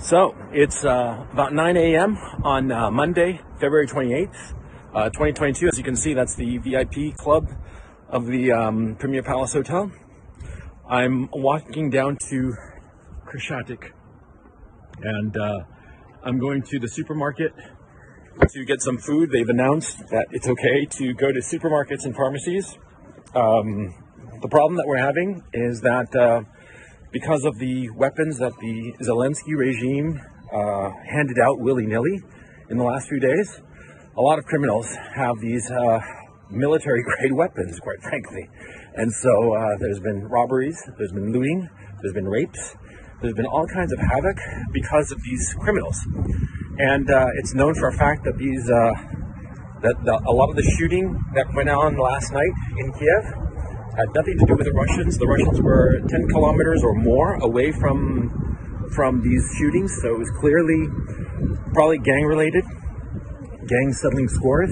So it's about 9 a.m. on Monday, February 28th, 2022. As you can see, that's the VIP club of the Premier Palace Hotel. I'm walking down to Krashatik, and I'm going to the supermarket to get some food. They've announced that it's okay to go to supermarkets and pharmacies. The problem that we're having is that because of the weapons that the Zelensky regime handed out willy-nilly in the last few days, a lot of criminals have these military-grade weapons, quite frankly. And so there's been robberies, there's been looting, there's been rapes, there's been all kinds of havoc because of these criminals. And it's known for a fact that a lot of the shooting that went on last night in Kiev had nothing to do with the Russians. The Russians were 10 kilometers or more away from these shootings, so it was clearly probably gang-related, gangs settling scores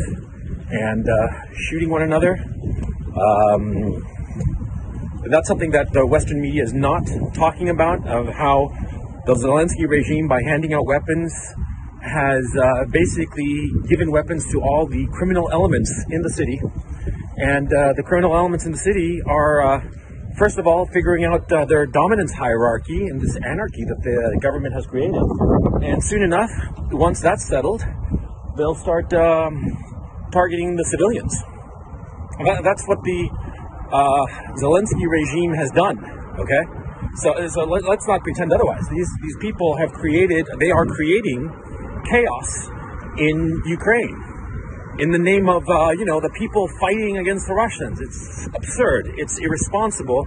and shooting one another. That's something that the Western media is not talking about, of how the Zelensky regime, by handing out weapons, has basically given weapons to all the criminal elements in the city. And the criminal elements in the city are, first of all, figuring out their dominance hierarchy and this anarchy that the government has created. And soon enough, once that's settled, they'll start targeting the civilians. That's what the Zelensky regime has done, okay? So let's not pretend otherwise. These people have they are creating chaos in Ukraine in the name of, the people fighting against the Russians. It's absurd, it's irresponsible,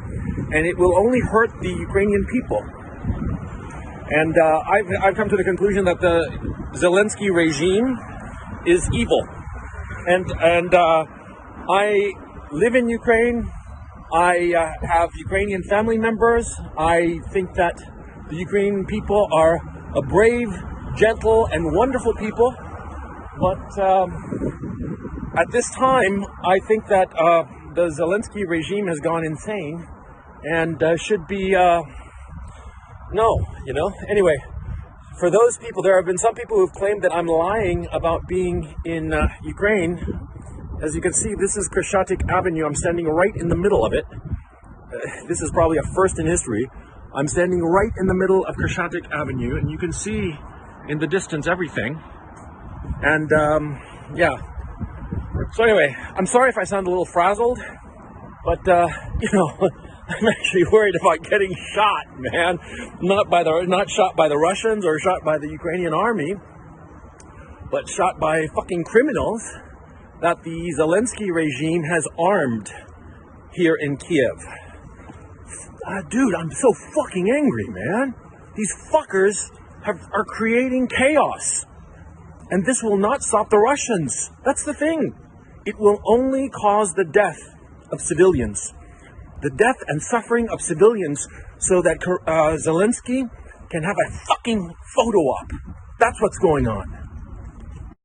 and it will only hurt the Ukrainian people. And I've come to the conclusion that the Zelensky regime is evil. And I live in Ukraine. I have Ukrainian family members. I think that the Ukrainian people are a brave, gentle, and wonderful people. But at this time, I think that the Zelensky regime has gone insane and should be, Anyway, for those people, there have been some people who've claimed that I'm lying about being in Ukraine. As you can see, this is Krashatik Avenue. I'm standing right in the middle of it. This is probably a first in history. I'm standing right in the middle of Krashatik Avenue, and you can see in the distance everything. And so anyway, I'm sorry if I sound a little frazzled, but I'm actually worried about getting shot, man. Not shot by the Russians or shot by the Ukrainian army, but shot by fucking criminals that the Zelensky regime has armed here in Kiev. Dude, I'm so fucking angry, man. These fuckers are creating chaos. And this will not stop the Russians. That's the thing. It will only cause the death of civilians. The death and suffering of civilians so that Zelensky can have a fucking photo op. That's what's going on.